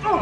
So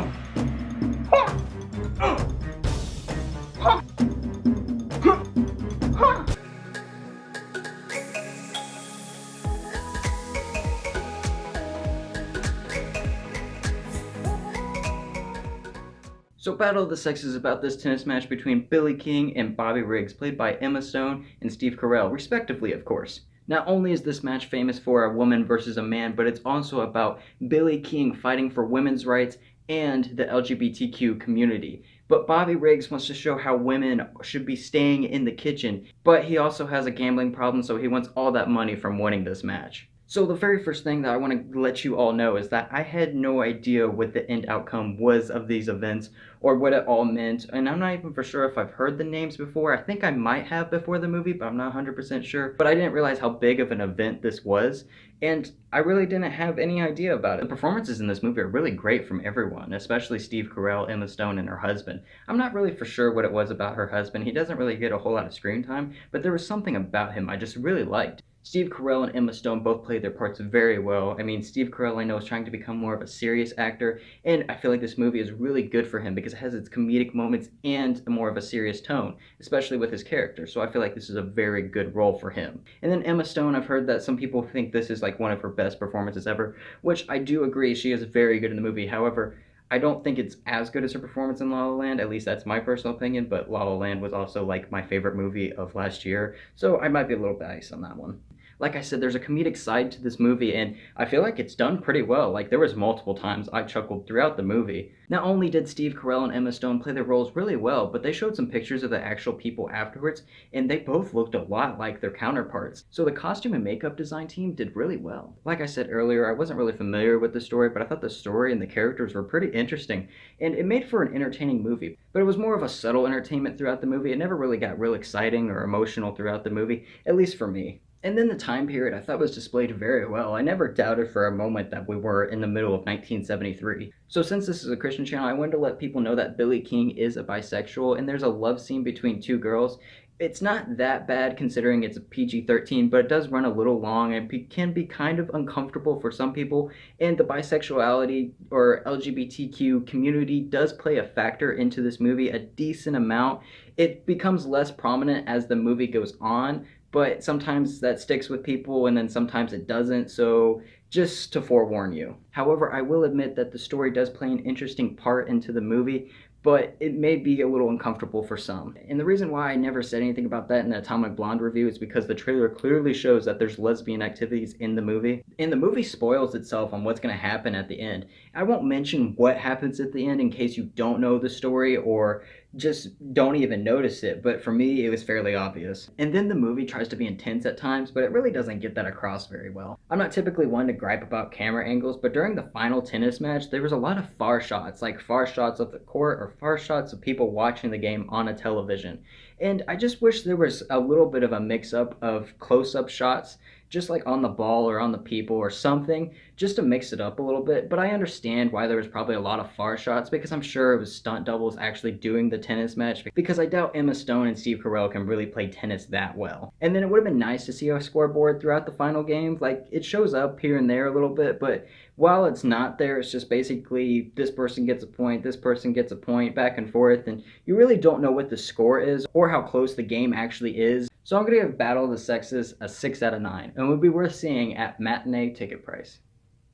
Battle of the Sexes is about this tennis match between Billie King and Bobby Riggs, played by Emma Stone and Steve Carell, respectively, of course. Not only is this match famous for a woman versus a man, but it's also about Billie King fighting for women's rights and the LGBTQ community. But Bobby Riggs wants to show how women should be staying in the kitchen, but he also has a gambling problem, so he wants all that money from winning this match. So the very first thing that I want to let you all know is that I had no idea what the end outcome was of these events or what it all meant, and I'm not even for sure if I've heard the names before. I think I might have before the movie, but I'm not 100% sure. But I didn't realize how big of an event this was, and I really didn't have any idea about it. The performances in this movie are really great from everyone, especially Steve Carell, Emma Stone, and her husband. I'm not really for sure what it was about her husband. He doesn't really get a whole lot of screen time, but there was something about him I just really liked. Steve Carell and Emma Stone both played their parts very well. I mean, Steve Carell I know is trying to become more of a serious actor, and I feel like this movie is really good for him because it has its comedic moments and more of a serious tone, especially with his character. So I feel like this is a very good role for him. And then Emma Stone, I've heard that some people think this is like one of her best performances ever, which I do agree. She is very good in the movie. However, I don't think it's as good as her performance in La La Land, at least that's my personal opinion, but La La Land was also like my favorite movie of last year, so I might be a little biased on that one. Like I said, there's a comedic side to this movie, and I feel like it's done pretty well. Like, there was multiple times I chuckled throughout the movie. Not only did Steve Carell and Emma Stone play their roles really well, but they showed some pictures of the actual people afterwards, and they both looked a lot like their counterparts. So the costume and makeup design team did really well. Like I said earlier, I wasn't really familiar with the story, but I thought the story and the characters were pretty interesting, and it made for an entertaining movie. But it was more of a subtle entertainment throughout the movie. It never really got real exciting or emotional throughout the movie, at least for me. And then the time period I thought was displayed very well. I never doubted for a moment that we were in the middle of 1973. So since this is a Christian channel, I wanted to let people know that Billie King is a bisexual and there's a love scene between two girls. It's not that bad considering it's a PG-13, but it does run a little long and can be kind of uncomfortable for some people, and the bisexuality or LGBTQ community does play a factor into this movie a decent amount. It becomes less prominent as the movie goes on, but sometimes that sticks with people and then sometimes it doesn't, so just to forewarn you. However, I will admit that the story does play an interesting part into the movie, but it may be a little uncomfortable for some. And the reason why I never said anything about that in the Atomic Blonde review is because the trailer clearly shows that there's lesbian activities in the movie. And the movie spoils itself on what's going to happen at the end. I won't mention what happens at the end in case you don't know the story or just don't even notice it, but for me it was fairly obvious. And then the movie tries to be intense at times, but it really doesn't get that across very well. I'm not typically one to gripe about camera angles, but during the final tennis match there was a lot of far shots, like far shots of the court or far shots of people watching the game on a television. And I just wish there was a little bit of a mix-up of close-up shots, just like on the ball or on the people or something, just to mix it up a little bit. But I understand why there was probably a lot of far shots, because I'm sure it was stunt doubles actually doing the tennis match, because I doubt Emma Stone and Steve Carell can really play tennis that well. And then it would have been nice to see a scoreboard throughout the final game. Like, it shows up here and there a little bit, but while it's not there, it's just basically this person gets a point, this person gets a point, back and forth, and you really don't know what the score is or how close the game actually is. So I'm going to give Battle of the Sexes a 6 out of 9, and would be worth seeing at matinee ticket price.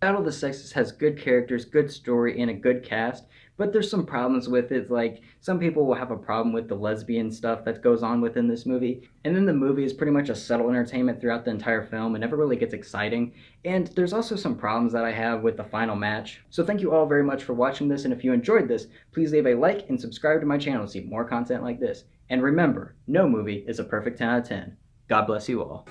Battle of the Sexes has good characters, good story, and a good cast, but there's some problems with it. Like, some people will have a problem with the lesbian stuff that goes on within this movie, and then the movie is pretty much a subtle entertainment throughout the entire film. It never really gets exciting, and there's also some problems that I have with the final match. So thank you all very much for watching this, and if you enjoyed this, please leave a like and subscribe to my channel to see more content like this. And remember, no movie is a perfect 10 out of 10. God bless you all.